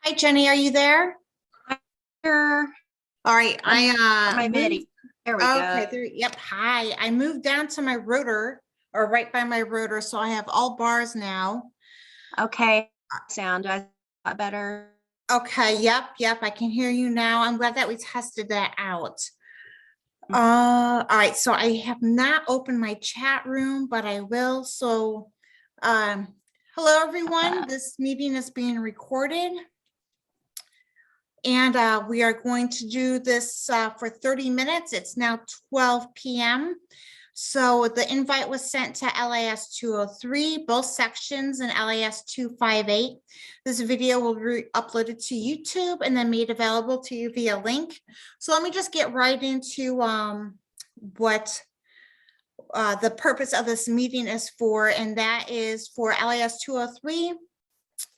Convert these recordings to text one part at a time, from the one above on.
Hi, Jenny, are you there? Here. All right, My video. There we okay, go. yep, hi. I moved down to my rotor or right by my rotor, so I have all bars now. Okay. Sound a lot better. Okay, yep, I can hear you now. I'm glad that we tested that out. Mhm. All right, so I have not opened my chat room, but I will. So, hello, everyone. This meeting is being recorded. And we are going to do this for 30 minutes. It's now 12 p.m. So the invite was sent to LIS 203, both sections in LIS 258. This video will be uploaded to YouTube and then made available to you via link. So let me just get right into what the purpose of this meeting is for, and that is for LIS 203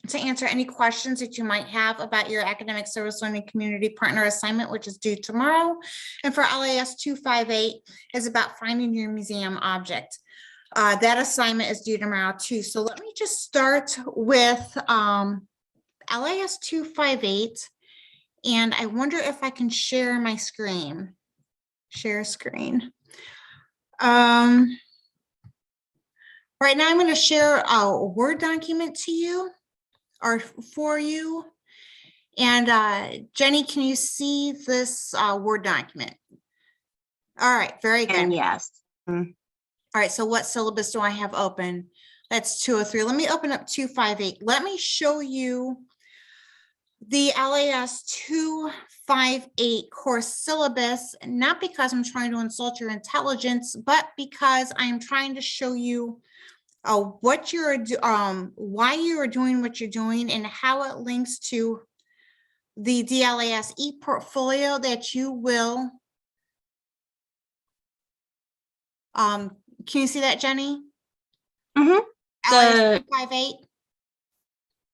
to answer any questions that you might have about your academic service learning community partner assignment, which is due tomorrow. And for LIS 258 is about finding your museum object. That assignment is due tomorrow too. So let me just start with LIS 258. And I wonder if I can share my screen. Share screen. Right now I'm going to share a Word document to you or for you. And Jenny, can you see this Word document? All right, very good. And yes. All right, so what syllabus do I have open? That's 203. Let me open up 258. Let me show you the LAS 258 course syllabus, not because I'm trying to insult your intelligence, but because I'm trying to show you what you're why you are doing what you're doing and how it links to the DLIS ePortfolio that you will, can you see that, Jenny? Mm-hmm. LIS 258.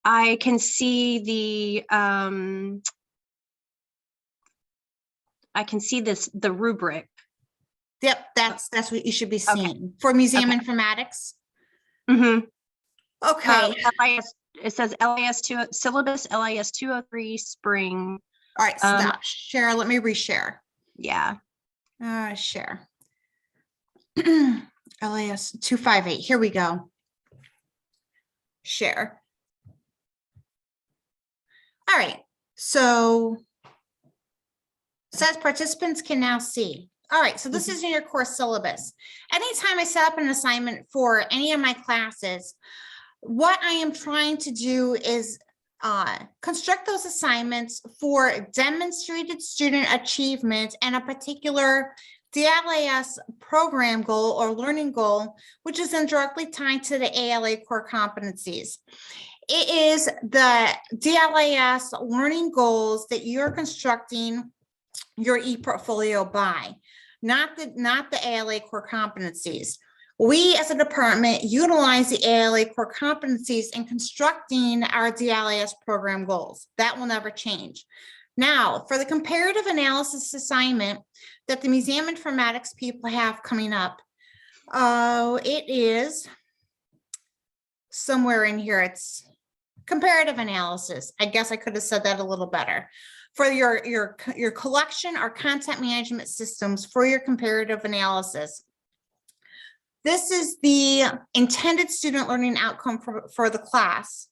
I can see the I can see the rubric. Yep, that's what you should be seeing for museum informatics. Mm-hmm. Okay. LIS, it says LIS 2 syllabus LIS 203 spring. All right, stop. Share. Let me reshare. Yeah. Share. LIS 258. Here we go. Share. All right. So says participants can now see. All right, so this is in your course syllabus. Anytime I set up an assignment for any of my classes, what I am trying to do is construct those assignments for demonstrated student achievement and a particular DLIS program goal or learning goal, which is then directly tied to the ALA core competencies. It is the DLIS learning goals that you're constructing your ePortfolio by, not the ALA core competencies. We as a department utilize the ALA core competencies in constructing our DLIS program goals. That will never change. Now, for the comparative analysis assignment that the museum informatics people have coming up, it is somewhere in here. It's comparative analysis. I guess I could have said that a little better. For your collection or content management systems for your comparative analysis. This is the intended student learning outcome for the class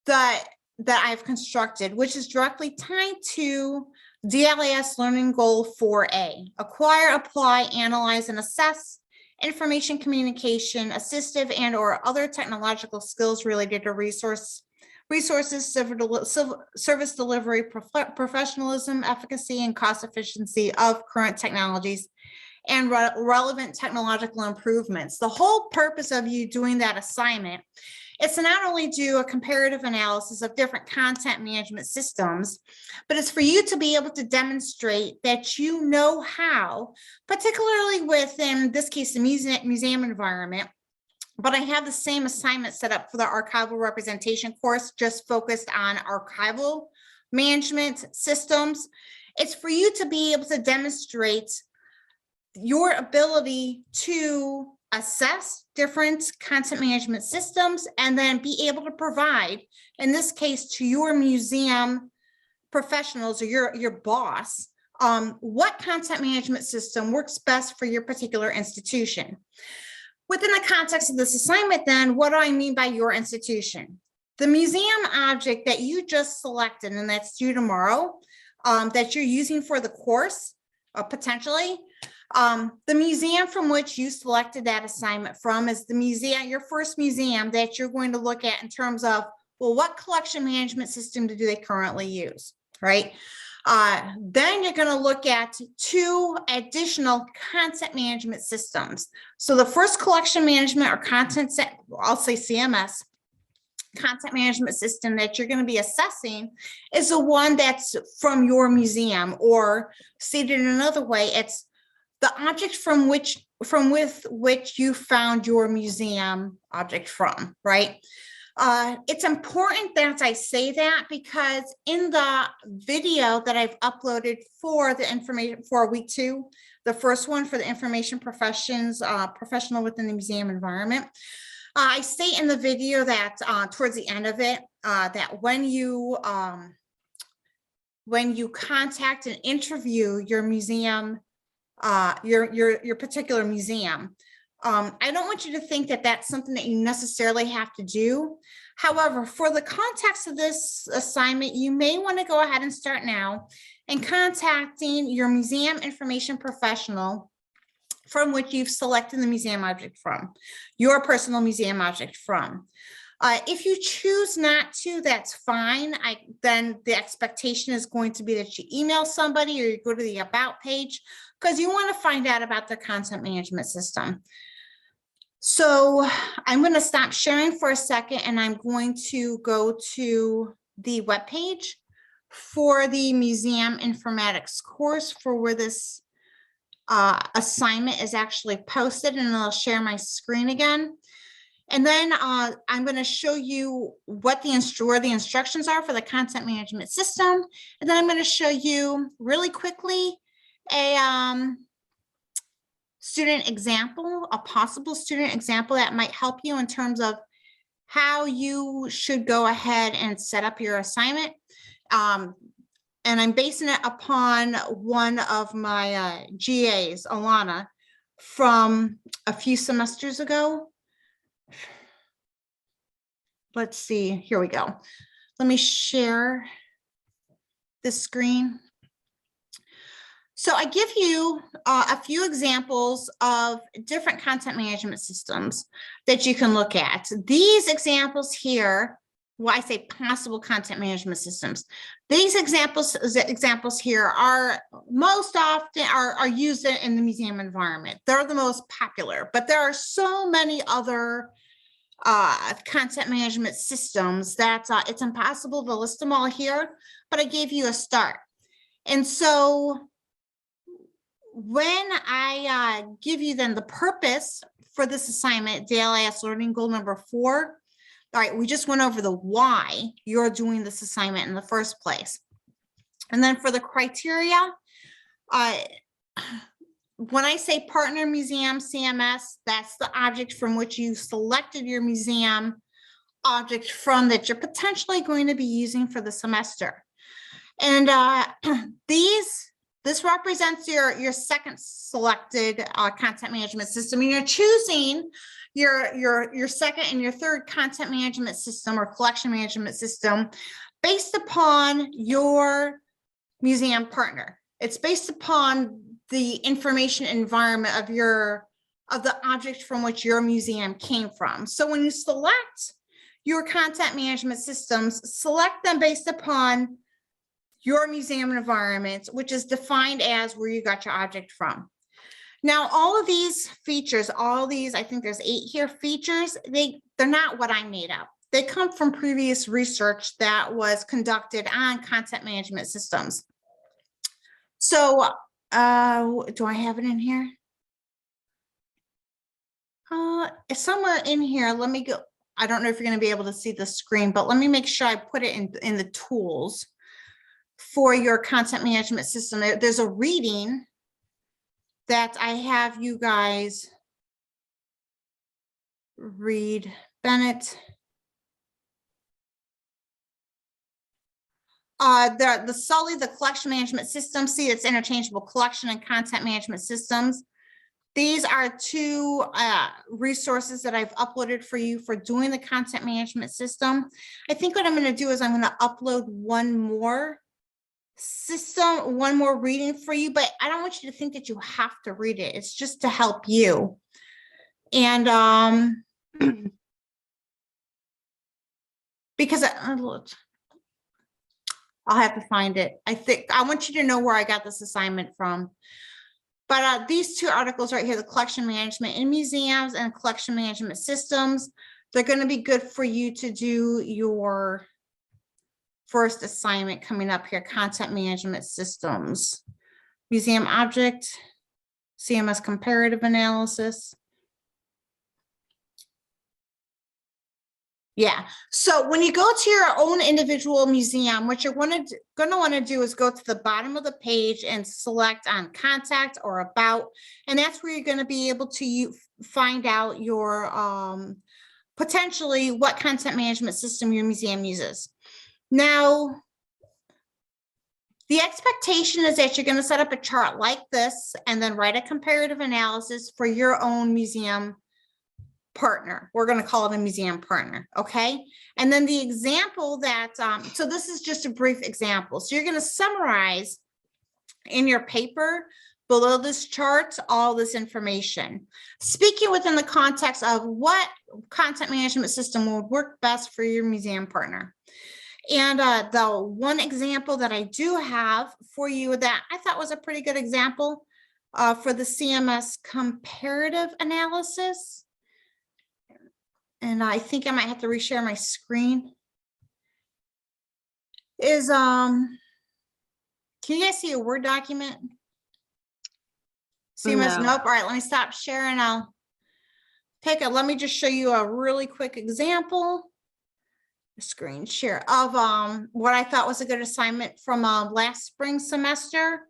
that I've constructed, which is directly tied to DLIS learning goal 4A, acquire, apply, analyze, and assess information communication, assistive and or other technological skills related to resources, service delivery, professionalism, efficacy, and cost efficiency of current technologies and relevant technological improvements. The whole purpose of you doing that assignment is to not only do a comparative analysis of different content management systems, but it's for you to be able to demonstrate that you know how, particularly within this case, the museum environment. But I have the same assignment set up for the archival representation course, just focused on archival management systems. It's for you to be able to demonstrate your ability to assess different content management systems and then be able to provide, in this case, to your museum professionals or your boss, what content management system works best for your particular institution. Within the context of this assignment, then, what do I mean by your institution? The museum object that you just selected, and that's due tomorrow, that you're using for the course, potentially, the museum from which you selected that assignment from is the museum, your first museum that you're going to look at in terms of, well, what collection management system do they currently use, right? Then you're going to look at 2 additional content management systems. So the first collection management or content set, I'll say CMS, content management system that you're going to be assessing is the one that's from your museum, or stated in another way, it's the object from which you found your museum object from, right? It's important that I say that because in the video that I've uploaded for the information for week 2, the first one for the information professions, professional within the museum environment, I state in the video that towards the end of it, that when you contact and interview your museum, your particular museum, I don't want you to think that that's something that you necessarily have to do. However, for the context of this assignment, you may want to go ahead and start now and contacting your museum information professional from which you've selected the museum object from, your personal museum object from. If you choose not to, that's fine. Then the expectation is going to be that you email somebody or you go to the about page because you want to find out about the content management system. So I'm going to stop sharing for a second and I'm going to go to the webpage for the museum informatics course for where this assignment is actually posted, and I'll share my screen again. And then I'm going to show you what where the instructions are for the content management system. And then I'm going to show you really quickly a student example, a possible student example that might help you in terms of how you should go ahead and set up your assignment. And I'm basing it upon one of my GAs, Alana, from a few semesters ago. Let's see, here we go. Let me share this screen. So I give you a few examples of different content management systems that you can look at. These examples here, well, I say possible content management systems. These examples here are most often are used in the museum environment. They're the most popular, but there are so many other content management systems that it's impossible to list them all here, but I gave you a start. And so when I give you then the purpose for this assignment, DLIS learning goal number 4, all right, we just went over the why you're doing this assignment in the first place. And then for the criteria, when I say partner museum CMS, that's the object from which you selected your museum object from that you're potentially going to be using for the semester. And this represents your second selected content management system. And you're choosing your second and your third content management system or collection management system based upon your museum partner. It's based upon the information environment of the object from which your museum came from. So when you select your content management systems, select them based upon your museum environment, which is defined as where you got your object from. Now, all of these features, I think there's 8 here features, they're not what I made up. They come from previous research that was conducted on content management systems. So do I have it in here? It's somewhere in here. Let me go. I don't know if you're going to be able to see the screen, but let me make sure I put it in the tools for your content management system. There's a reading that I have you guys Reed Bennett. The Sully, the collection management system. See, it's interchangeable collection and content management systems. These are two resources that I've uploaded for you for doing the content management system. I think what I'm going to do is I'm going to upload one more system, one more reading for you, but I don't want you to think that you have to read it. It's just to help you. And because I'll have to find it. I want you to know where I got this assignment from. But these two articles right here, the collection management in museums and collection management systems, they're going to be good for you to do your first assignment coming up here, content management systems, museum object, CMS comparative analysis. Yeah, so when you go to your own individual museum, what you're going to want to do is go to the bottom of the page and select on contact or about, and that's where you're going to be able to find out your potentially what content management system your museum uses. Now, the expectation is that you're going to set up a chart like this and then write a comparative analysis for your own museum partner. We're going to call it a museum partner. Okay. And then the example that, so this is just a brief example. So you're going to summarize in your paper below this chart, all this information, speaking within the context of what content management system would work best for your museum partner. And the one example that I do have for you that I thought was a pretty good example for the CMS comparative analysis. And I think I might have to reshare my screen. Is can you guys see a Word document? CMS, No. nope. All right, let me stop sharing. I'll take it. Let me just show you a really quick example. Screen share of what I thought was a good assignment from last spring semester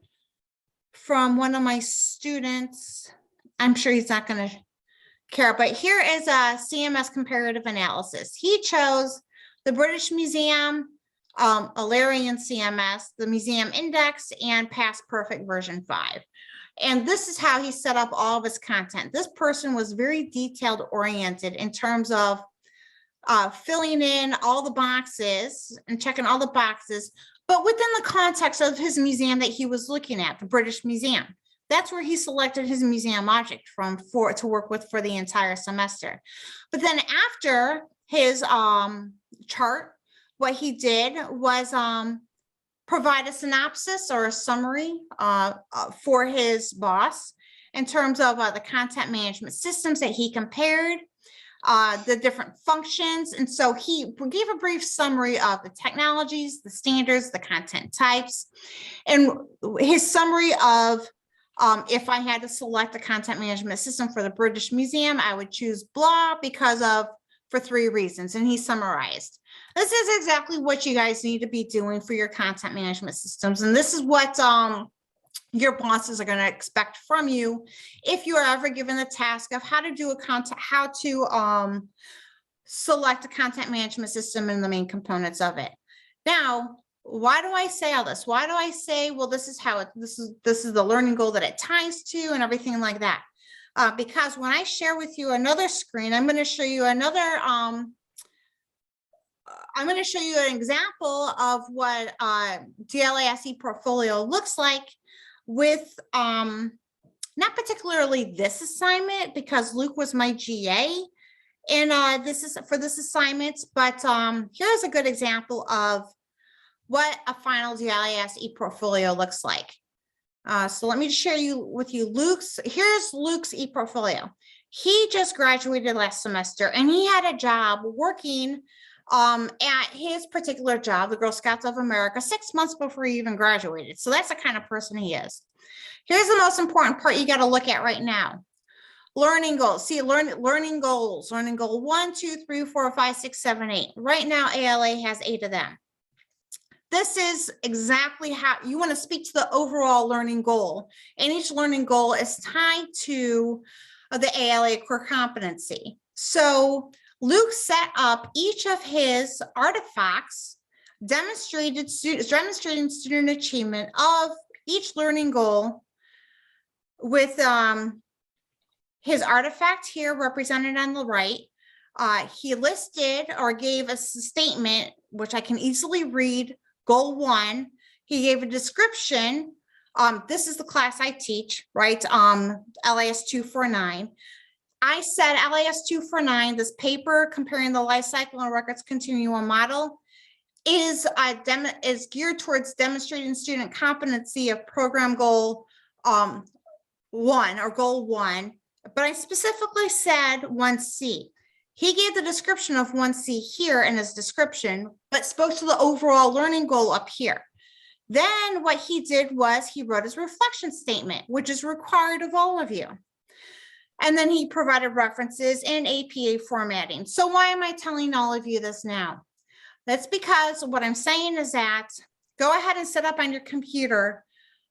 from one of my students. I'm sure he's not going to care, but here is a CMS comparative analysis. He chose the British Museum, Alarian CMS, the Museum Index, and Past Perfect version 5. And this is how he set up all of his content. This person was very detailed oriented in terms of filling in all the boxes and checking all the boxes, but within the context of his museum that he was looking at, the British Museum. That's where he selected his museum object from to work with for the entire semester. But then after his chart, what he did was provide a synopsis or a summary for his boss in terms of the content management systems that he compared, the different functions. And so he gave a brief summary of the technologies, the standards, the content types, and his summary of if I had to select a content management system for the British Museum, I would choose blah for 3 reasons. And he summarized. This is exactly what you guys need to be doing for your content management systems. And this is what your bosses are going to expect from you if you are ever given the task of how to do select a content management system and the main components of it. Now, why do I say all this? Why do I say, well, this is how this is the learning goal that it ties to and everything like that? Because when I share with you another screen, I'm going to show you another, I'm going to show you an example of what DLIS ePortfolio looks like with not particularly this assignment because Luke was my GA and this is for this assignment, but here's a good example of what a final DLIS ePortfolio looks like. So let me share with you here's Luke's ePortfolio. He just graduated last semester and he had a job working at his particular job, the Girl Scouts of America, 6 months before he even graduated. So that's the kind of person he is. Here's the most important part you got to look at right now. Learning goals. See, learning goals. Learning goal 1, 2, 3, 4, 5, 6, 7, 8. Right now, ALA has 8 of them. This is exactly how you want to speak to the overall learning goal. And each learning goal is tied to the ALA core competency. So Luke set up each of his artifacts, demonstrating student achievement of each learning goal with his artifact here represented on the right. He listed or gave us a statement, which I can easily read, goal 1. He gave a description. This is the class I teach, right? LIS 249. I said LIS 249, this paper comparing the life cycle and records continuum model is geared towards demonstrating student competency of program goal 1 or goal 1, but I specifically said 1C. He gave the description of 1C here in his description, but spoke to the overall learning goal up here. Then what he did was he wrote his reflection statement, which is required of all of you. And then he provided references in APA formatting. So why am I telling all of you this now? That's because what I'm saying is that go ahead and set up on your computer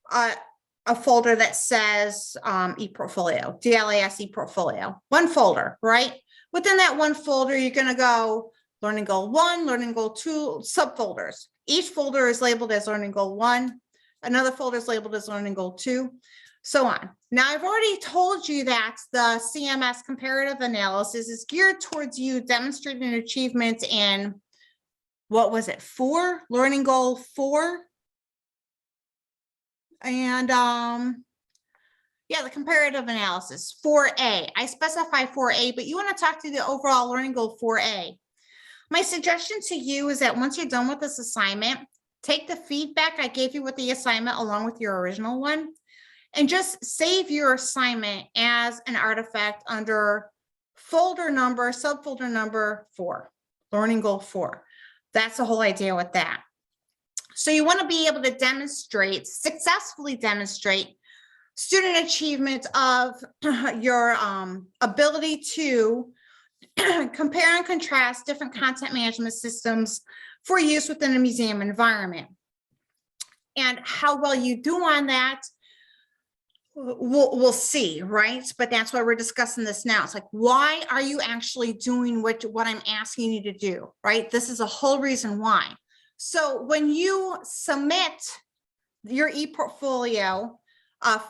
a folder that says ePortfolio, DLIS ePortfolio, one folder, right? Within that one folder, you're going to go learning goal 1, learning goal 2, subfolders. Each folder is labeled as learning goal 1. Another folder is labeled as learning goal 2, so on. Now, I've already told you that the CMS comparative analysis is geared towards you demonstrating achievement in, what was it, 4? Learning goal 4. And yeah, the comparative analysis, 4A. I specify 4A, but you want to talk to the overall learning goal 4A. My suggestion to you is that once you're done with this assignment, take the feedback I gave you with the assignment along with your original one, and just save your assignment as an artifact under folder number, subfolder number 4, learning goal 4. That's the whole idea with that. So you want to be able to demonstrate, successfully demonstrate student achievement of your ability to compare and contrast different content management systems for use within a museum environment. And how well you do on that, we'll see, right? But that's why we're discussing this now. It's like, why are you actually doing what I'm asking you to do, right? This is a whole reason why. So when you submit your ePortfolio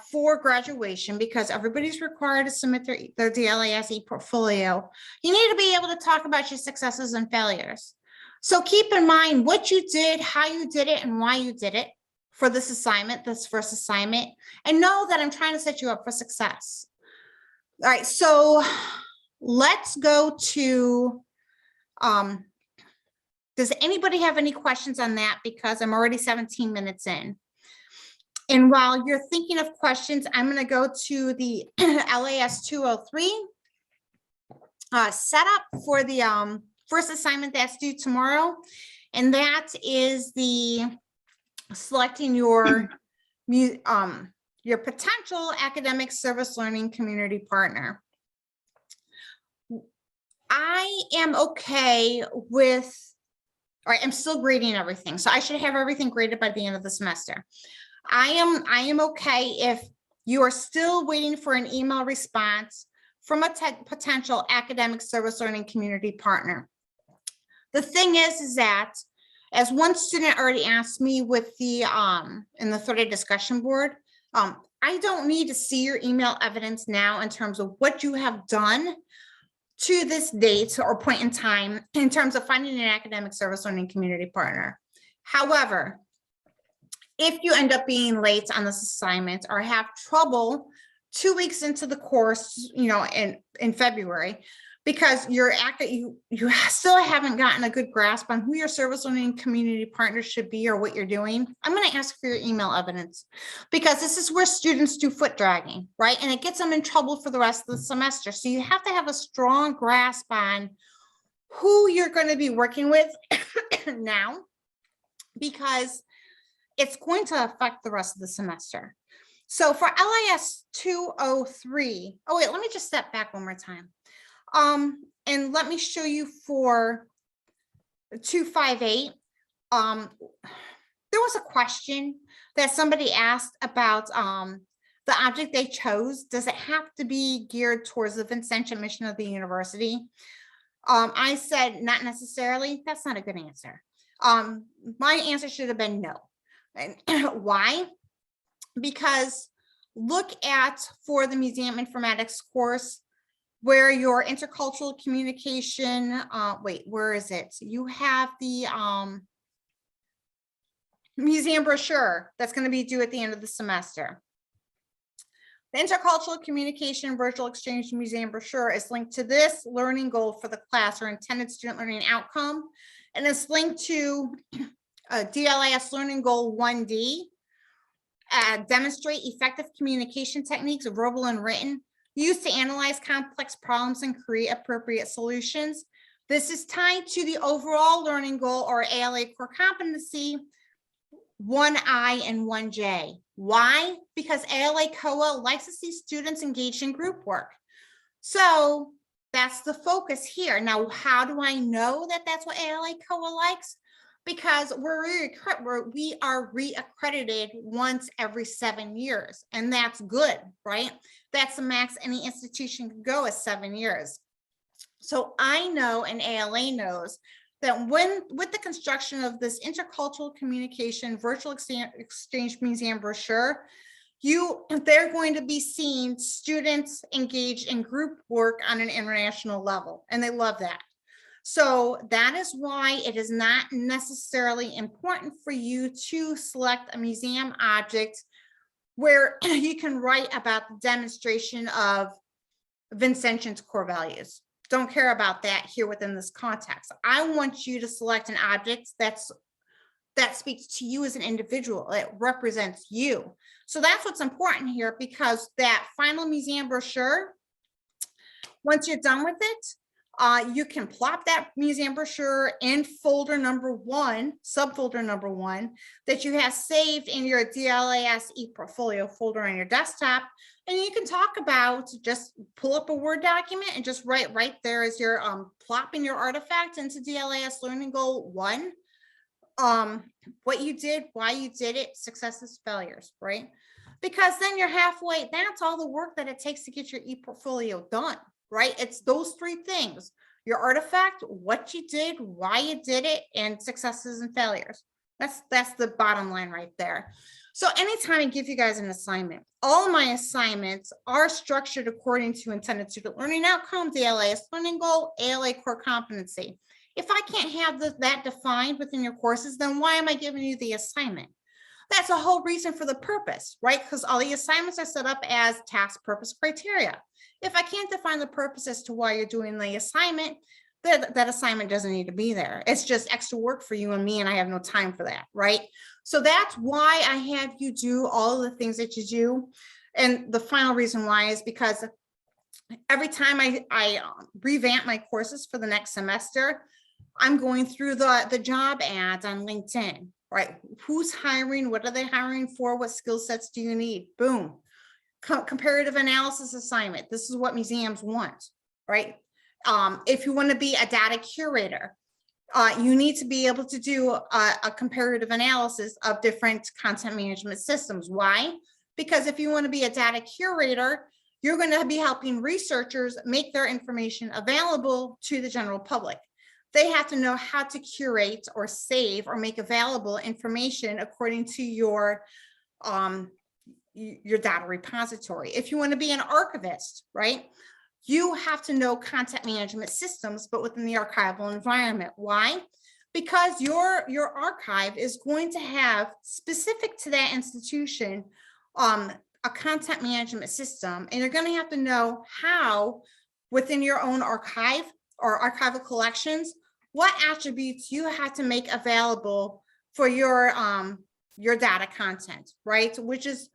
for graduation, because everybody's required to submit their DLIS ePortfolio, you need to be able to talk about your successes and failures. So keep in mind what you did, how you did it, and why you did it for this assignment, this first assignment, and know that I'm trying to set you up for success. All right, so let's go to, does anybody have any questions on that? Because I'm already 17 minutes in. And while you're thinking of questions, I'm going to go to the LAS 203 setup for the first assignment that's due tomorrow. And that is the selecting your potential academic service learning community partner. I am okay with, all right, I'm still grading everything. So I should have everything graded by the end of the semester. I am okay if you are still waiting for an email response from a potential academic service learning community partner. The thing is that as one student already asked me with the in the 30-day discussion board, I don't need to see your email evidence now in terms of what you have done to this date or point in time in terms of finding an academic service learning community partner. However, if you end up being late on this assignment or have trouble 2 weeks into the course, you know, in February, because you still haven't gotten a good grasp on who your service learning community partner should be or what you're doing, I'm going to ask for your email evidence, because this is where students do foot dragging, right? And it gets them in trouble for the rest of the semester. So you have to have a strong grasp on who you're going to be working with now, because it's going to affect the rest of the semester. So for LIS 203, oh wait, let me just step back one more time. And let me show you for 258. There was a question that somebody asked about the object they chose, does it have to be geared towards the Vincentian mission of the university? I said, not necessarily. That's not a good answer. My answer should have been no. And why? Because look at, for the museum informatics course, where your intercultural communication, wait, where is it? You have the museum brochure that's going to be due at the end of the semester. The intercultural communication virtual exchange museum brochure is linked to this learning goal for the class or intended student learning outcome. And it's linked to DLIS learning goal 1D, demonstrate effective communication techniques, verbal and written, used to analyze complex problems and create appropriate solutions. This is tied to the overall learning goal or ALA core competency 1I and 1J. Why? Because ALA COA likes to see students engaged in group work. So that's the focus here. Now, how do I know that that's what ALA COA likes? Because we are reaccredited once every 7 years, and that's good, right? That's the max any institution can go is 7 years. So I know, and ALA knows, that with the construction of this intercultural communication virtual exchange museum brochure, they're going to be seeing students engaged in group work on an international level, and they love that. So that is why it is not necessarily important for you to select a museum object where you can write about the demonstration of Vincentian's core values. Don't care about that here within this context. I want you to select an object that speaks to you as an individual. It represents you. So that's what's important here, because that final museum brochure, once you're done with it, you can plop that museum brochure in folder number 1, subfolder number 1, that you have saved in your DLIS ePortfolio folder on your desktop. And you can talk about, just pull up a Word document and just write right there as you're plopping your artifact into DLIS Learning Goal 1, what you did, why you did it, successes, failures, right? Because then you're halfway. That's all the work that it takes to get your ePortfolio done, right? It's those 3 things: your artifact, what you did, why you did it, and successes and failures. That's the bottom line right there. So anytime I give you guys an assignment, all of my assignments are structured according to intended student learning outcome, the DLIS learning goal, ALA core competency. If I can't have that defined within your courses, then why am I giving you the assignment? That's a whole reason for the purpose, right? Because all the assignments are set up as task, purpose, criteria. If I can't define the purpose as to why you're doing the assignment, that assignment doesn't need to be there. It's just extra work for you and me, and I have no time for that, right? So that's why I have you do all of the things that you do. And the final reason why is because every time I revamp my courses for the next semester, I'm going through the job ads on LinkedIn, right? Who's hiring? What are they hiring for? What skill sets do you need? Boom. Comparative analysis assignment. This is what museums want, right? If you want to be a data curator, you need to be able to do a comparative analysis of different content management systems. Why? Because if you want to be a data curator, you're going to be helping researchers make their information available to the general public. They have to know how to curate or save or make available information according to your data repository. If you want to be an archivist, right, you have to know content management systems, but within the archival environment. Why? Because your archive is going to have, specific to that institution, a content management system, and you're going to have to know how, within your own archive or archival collections, what attributes you have to make available for your data content, right? Which is,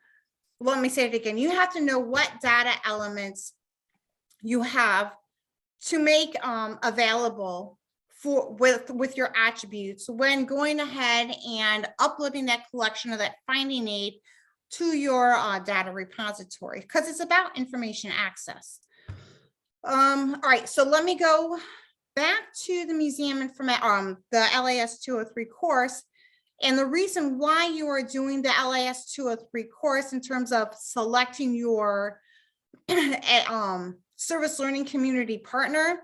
let me say it again, you have to know what data elements you have to make available with your attributes when going ahead and uploading that collection or that finding aid to your data repository, because it's about information access. All right, so let me go back to the museum the LAS 203 course, And the reason why you are doing the LIS 203 course in terms of selecting your service learning community partner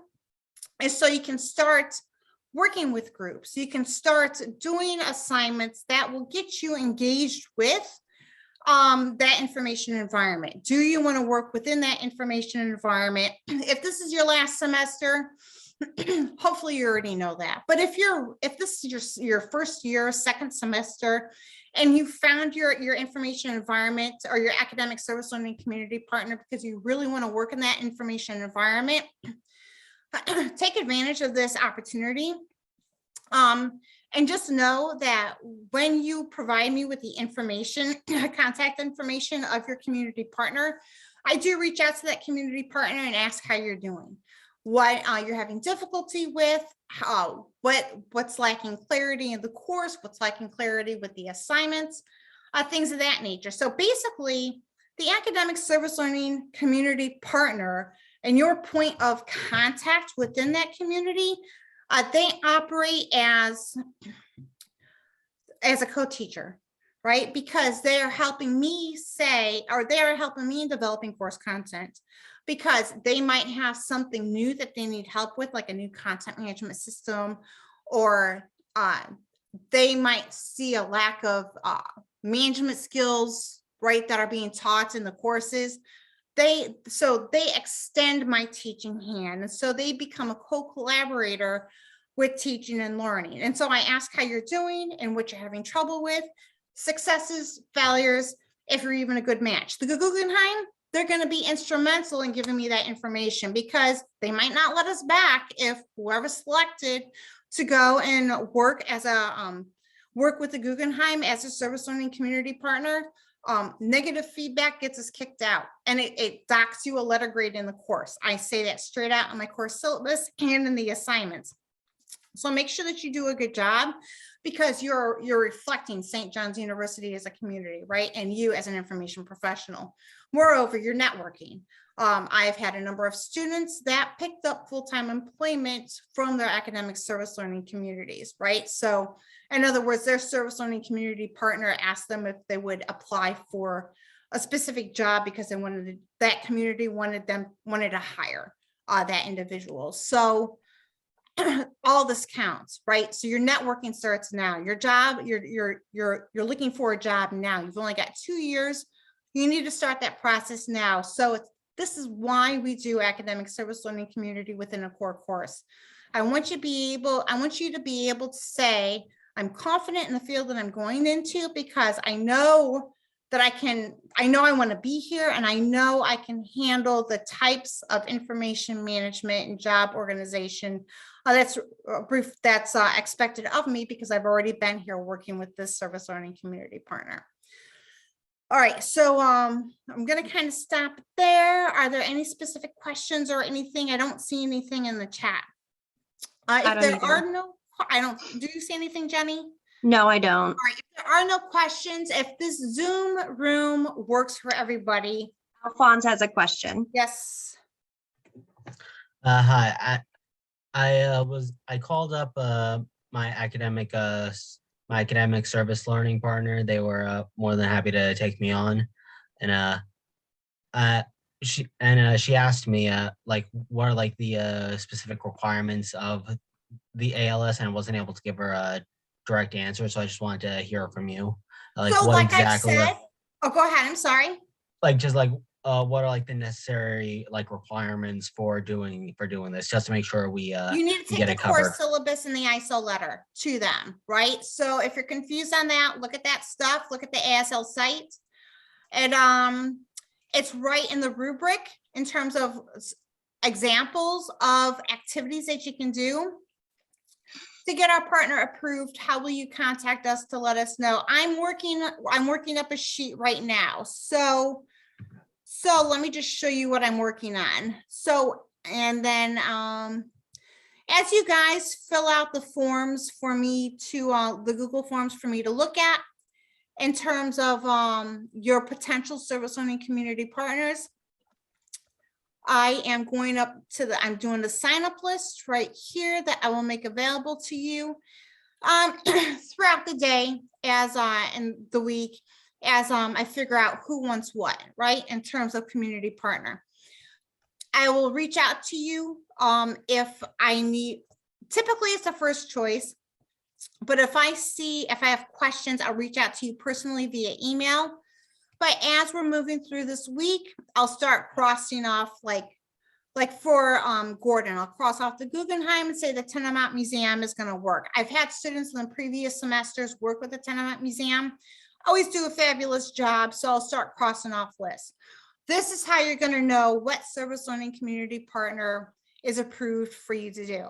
is so you can start working with groups. You can start doing assignments that will get you engaged with that information environment. Do you want to work within that information environment? If this is your last semester, hopefully you already know that. But if this is your first year, second semester, and you found your information environment or your academic service learning community partner because you really want to work in that information environment, take advantage of this opportunity. And just know that when you provide me with the information, contact information of your community partner, I do reach out to that community partner and ask how you're doing, what you're having difficulty with, what's lacking clarity in the course, what's lacking clarity with the assignments, things of that nature. So basically, the academic service learning community partner and your point of contact within that community, they operate as a co-teacher, right? Because they are helping me in developing course content, because they might have something new that they need help with, like a new content management system, or they might see a lack of management skills, right, that are being taught in the courses. So they extend my teaching hand, and so they become a co-collaborator with teaching and learning. And so I ask how you're doing and what you're having trouble with, successes, failures, if you're even a good match. The Guggenheim, they're going to be instrumental in giving me that information, because they might not let us back if whoever's selected to go and work with the Guggenheim as a service learning community partner. Negative feedback gets us kicked out, and it docks you a letter grade in the course. I say that straight out in my course syllabus and in the assignments. So make sure that you do a good job, because you're reflecting St. John's University as a community, right? And you as an information professional. Moreover, you're networking. I've had a number of students that picked up full-time employment from their academic service learning communities, right? So in other words, their service learning community partner asked them if they would apply for a specific job because that community wanted to hire that individual. So all this counts, right? So your networking starts now. Your job, you're looking for a job now. You've only got 2 years. You need to start that process now. So this is why we do academic service learning community within a core course. I want you to be able to say, I'm confident in the field that I'm going into, because I know that I want to be here, and I know I can handle the types of information management and job organization that's expected of me, because I've already been here working with this service learning community partner. All right, so I'm going to kind of stop there. Are there any specific questions or anything? I don't see anything in the chat. Do you see anything, Jenny? No, I don't. All right, if there are no questions, if this Zoom room works for everybody. Alphonse has a question. Yes. Hi, I called up my academic service learning partner. They were more than happy to take me on, and she asked me like what are like the specific requirements of the ALS, and I wasn't able to give her a direct answer, so I just wanted to hear from you. Like go ahead. I'm sorry. What are like the necessary like requirements for doing this, just to make sure we you need to take the course syllabus and the ISO letter to them, right? So if you're confused on that, look at that stuff, look at the ASL site, and it's right in the rubric in terms of examples of activities that you can do to get our partner approved. How will you contact us to let us know? I'm working up a sheet right now. So let me just show you what I'm working on. So, and then as you guys fill out the forms for me to, the Google Forms for me to look at in terms of your potential service learning community partners, I am going up to I'm doing the sign up list right here that I will make available to you. Throughout the day, as in the week, as I figure out who wants what, right, in terms of community partner. I will reach out to you if I need, typically it's the first choice, but if I have questions, I'll reach out to you personally via email. But as we're moving through this week, I'll start crossing off, like for Gordon, I'll cross off the Guggenheim and say the Tenement Museum is going to work. I've had students in the previous semesters work with the Tenement Museum, always do a fabulous job, so I'll start crossing off lists. This is how you're going to know what service learning community partner is approved for you to do.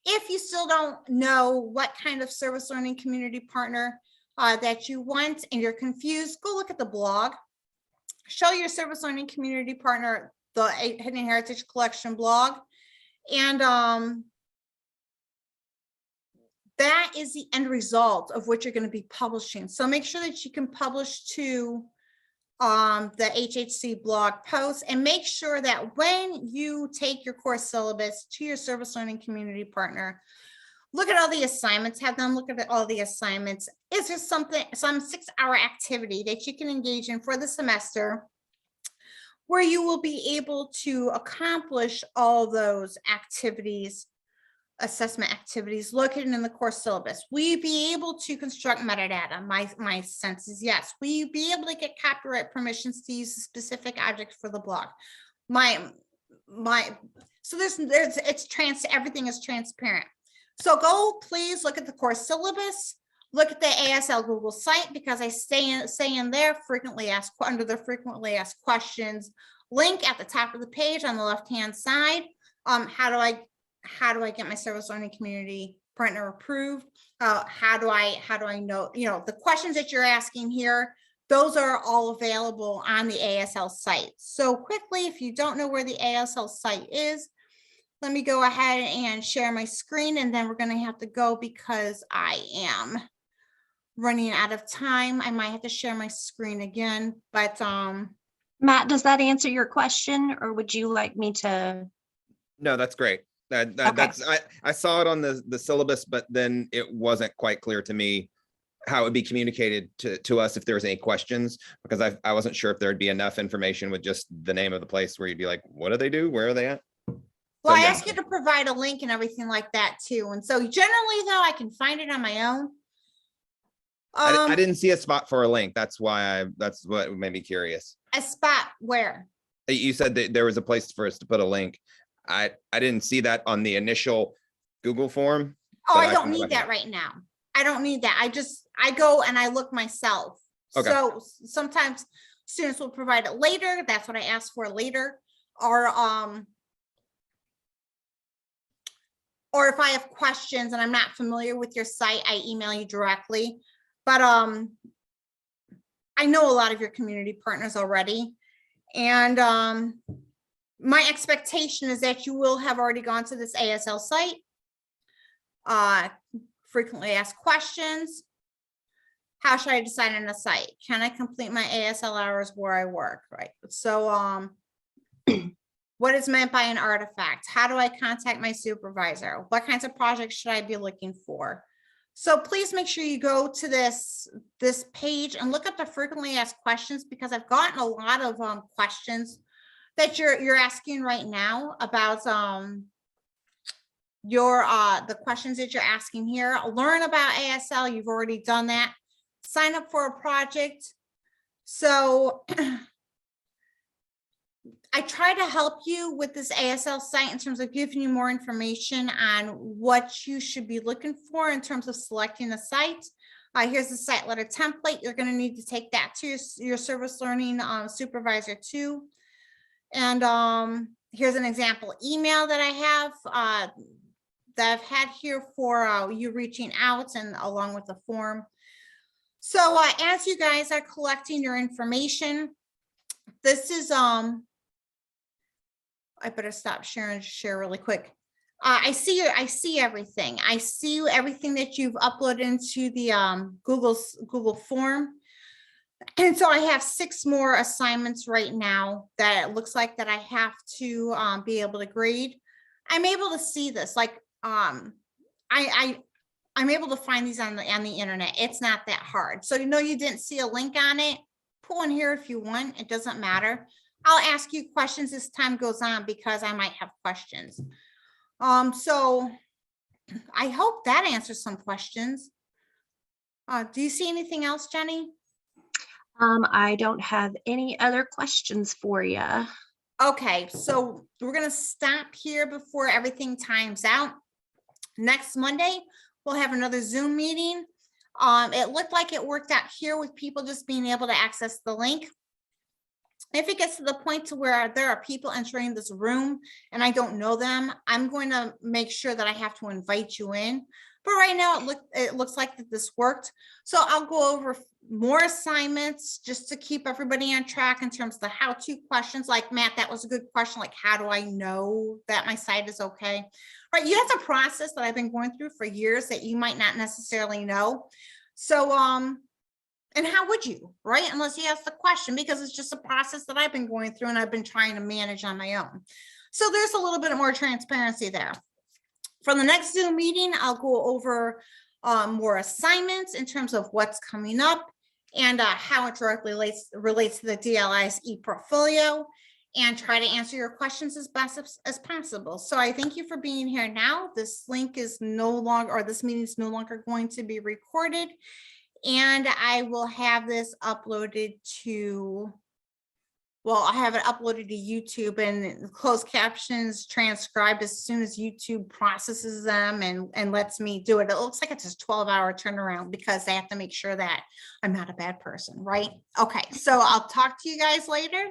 If you still don't know what kind of service learning community partner that you want and you're confused, go look at the blog. Show your service learning community partner the Hidden Heritage Collection blog. And that is the end result of what you're going to be publishing. So make sure that you can publish to the HHC blog post, and make sure that when you take your course syllabus to your service learning community partner, look at all the assignments, have them look at all the assignments. Is there some 6-hour activity that you can engage in for the semester where you will be able to accomplish all those activities, assessment activities located in the course syllabus? Will you be able to construct metadata? My sense is yes. Will you be able to get copyright permissions to use a specific object for the blog? So everything is transparent. So go, please look at the course syllabus, look at the ASL Google site, because I say in there frequently asked, under the frequently asked questions link at the top of the page on the left-hand side. How do I get my service learning community partner approved? How do I know, the questions that you're asking here, those are all available on the ASL site. So quickly, if you don't know where the ASL site is, let me go ahead and share my screen, and then we're going to have to go because I am running out of time. I might have to share my screen again, but Matt, does that answer your question, or would you like me to? No, that's great. That's I saw it on the syllabus, but then it wasn't quite clear to me how it would be communicated to us if there was any questions, because I wasn't sure if there'd be enough information with just the name of the place where you'd be like, what do they do? Where are they at? Well, So, I yeah. ask you to provide a link and everything like that too. And so generally though, I can find it on my own. I didn't see a spot for a link. That's what made me curious. A spot where? You said that there was a place for us to put a link. I didn't see that on the initial Google form. Oh, but I don't can need look that at it. right now. I don't need that. I go and I look myself. Okay. So sometimes students will provide it later. That's what I ask for later. Or if I have questions and I'm not familiar with your site, I email you directly. But I know a lot of your community partners already. And my expectation is that you will have already gone to this ASL site, frequently asked questions. How should I decide on a site? Can I complete my ASL hours where I work, right? So what is meant by an artifact? How do I contact my supervisor? What kinds of projects should I be looking for? So please make sure you go to this page and look up the frequently asked questions, because I've gotten a lot of questions that you're asking right now about the questions that you're asking here. Learn about ASL. You've already done that. Sign up for a project. So I try to help you with this ASL site in terms of giving you more information on what you should be looking for in terms of selecting a site. Here's the site letter template. You're going to need to take that to your service learning supervisor too. And here's an example email that I have that I've had here for you reaching out, and along with the form. So as you guys are collecting your information, this is I better stop sharing, share really quick. I see everything. I see everything that you've uploaded into the Google form. And so I have 6 more assignments right now that it looks like that I have to be able to grade. I'm able to see this, like I I'm able to find these on the internet. It's not that hard. So you know you didn't see a link on it, put one here if you want. It doesn't matter. I'll ask you questions as time goes on because I might have questions. So I hope that answers some questions. Do you see anything else, Jenny? I don't have any other questions for you. Okay, so we're gonna stop here before everything times out. Next Monday, we'll have another Zoom meeting. It looked like it worked out here with people just being able to access the link. If it gets to the point to where there are people entering this room and I don't know them, I'm going to make sure that I have to invite you in. But right now it looks like that this worked. So I'll go over more assignments just to keep everybody on track in terms of the how-to questions. Like Matt, that was a good question. Like, how do I know that my site is okay? Right, you have a process that I've been going through for years that you might not necessarily know. So, and how would you, right? Unless you ask the question, because it's just a process that I've been going through and I've been trying to manage on my own. So there's a little bit more transparency there. For the next Zoom meeting, I'll go over more assignments in terms of what's coming up and how it directly relates to the DLIS ePortfolio, and try to answer your questions as best as possible. So I thank you for being here now. This link is no longer, or this meeting is no longer going to be recorded. And I will have this uploaded to, well, I have it uploaded to YouTube and closed captions transcribed as soon as YouTube processes them and lets me do it. It looks like it's a 12-hour turnaround because they have to make sure that I'm not a bad person, right? Okay, so I'll talk to you guys later.